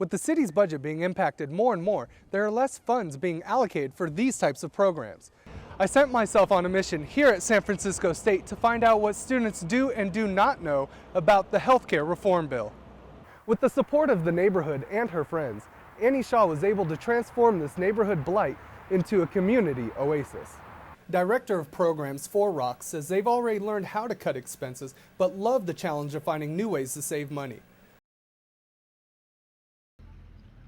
With the city's budget being impacted more and more, there are less funds being allocated for these types of programs. I sent myself on a mission here at San Francisco State to find out what students do and do not know about the healthcare reform bill. With the support of the neighborhood and her friends, Annie Shaw was able to transform this neighborhood blight into a community oasis. Director of Programs for ROC says they've already learned how to cut expenses, but love the challenge of finding new ways to save money.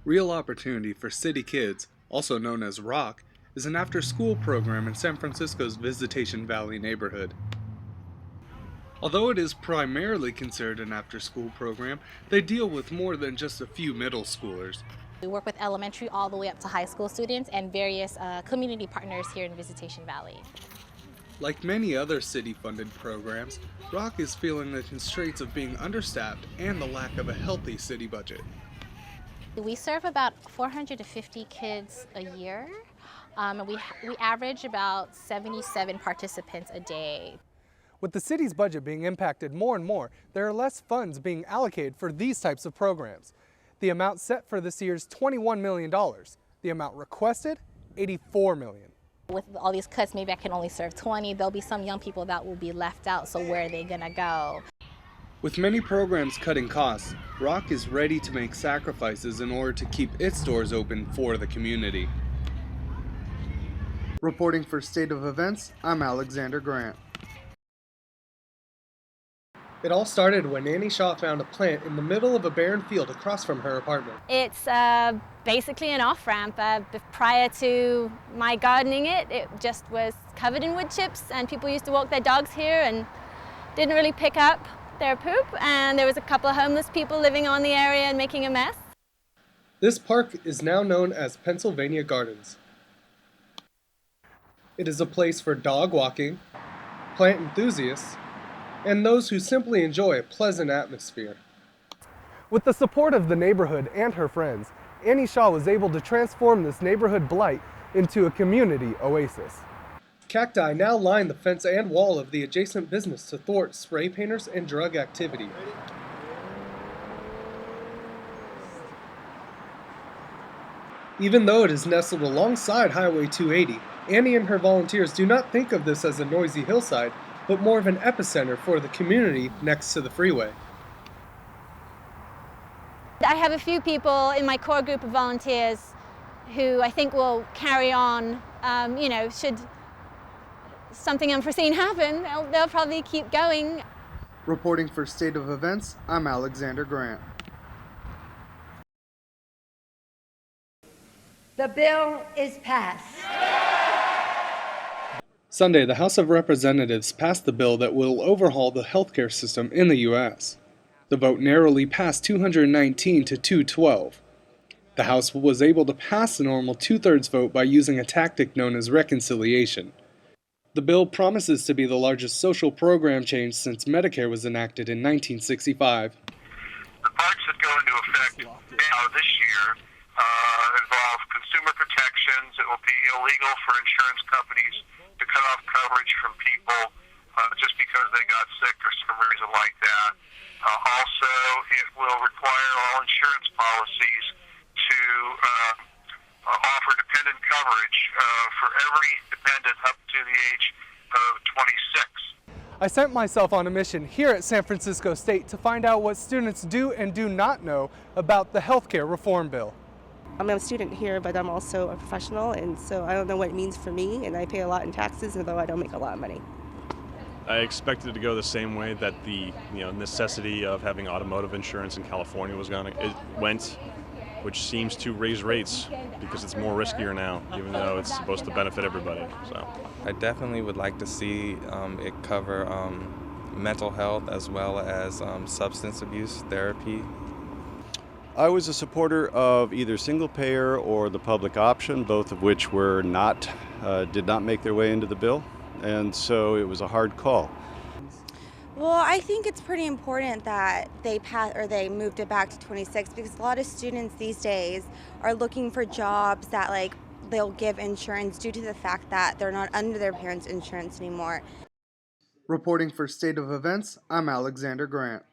Real Opportunity for City Kids, also known as ROC, is an after-school program in San Francisco's Visitation Valley neighborhood. Although it is primarily considered an after-school program, they deal with more than just a few middle schoolers. We work with elementary all the way up to high school students and various community partners here in Visitation Valley. Like many other city-funded programs, ROC is feeling the constraints of being understaffed and the lack of a healthy city budget. We serve about 450 kids a year. We average about 77 participants a day. With the city's budget being impacted more and more, there are less funds being allocated for these types of programs. The amount set for this year is $21 million. The amount requested, $84 million. With all these cuts, maybe I can only serve 20. There'll be some young people that will be left out, so where are they gonna go? With many programs cutting costs, ROC is ready to make sacrifices in order to keep its doors open for the community. Reporting for State of Events, I'm Alexander Grant. It all started when Annie Shaw found a plant in the middle of a barren field across from her apartment. It's basically an off-ramp. Prior to my gardening it just was covered in wood chips, and people used to walk their dogs here and didn't really pick up their poop, and there was a couple of homeless people living on the area and making a mess. This park is now known as Pennsylvania Gardens. It is a place for dog walking, plant enthusiasts, and those who simply enjoy a pleasant atmosphere. With the support of the neighborhood and her friends, Annie Shaw was able to transform this neighborhood blight into a community oasis. Cacti now line the fence and wall of the adjacent business to thwart spray painters and drug activity. Even though it is nestled alongside Highway 280, Annie and her volunteers do not think of this as a noisy hillside, but more of an epicenter for the community next to the freeway. I have a few people in my core group of volunteers who I think will carry on, should something unforeseen happen, they'll probably keep going. Reporting for State of Events, I'm Alexander Grant. The bill is passed. Sunday, the House of Representatives passed the bill that will overhaul the healthcare system in the U.S. The vote narrowly passed 219 to 212. The House was able to pass the normal two-thirds vote by using a tactic known as reconciliation. The bill promises to be the largest social program change since Medicare was enacted in 1965. The parts that go into effect now this year involve consumer protections. It will be illegal for insurance companies to cut off coverage from people just because they got sick or some reason like that. Also, it will require all insurance policies to offer dependent coverage for every dependent up to the age of 26. I sent myself on a mission here at San Francisco State to find out what students do and do not know about the healthcare reform bill. I'm a student here, but I'm also a professional, and so I don't know what it means for me, and I pay a lot in taxes, although I don't make a lot of money. I expected it to go the same way that the necessity of having automotive insurance in California went, which seems to raise rates because it's more riskier now, even though it's supposed to benefit everybody. So I definitely would like to see it cover mental health as well as substance abuse therapy. I was a supporter of either single payer or the public option, both of which were did not make their way into the bill, and so it was a hard call. Well, I think it's pretty important that they moved it back to 26 because a lot of students these days are looking for jobs that they'll give insurance due to the fact that they're not under their parents' insurance anymore. Reporting for State of Events, I'm Alexander Grant.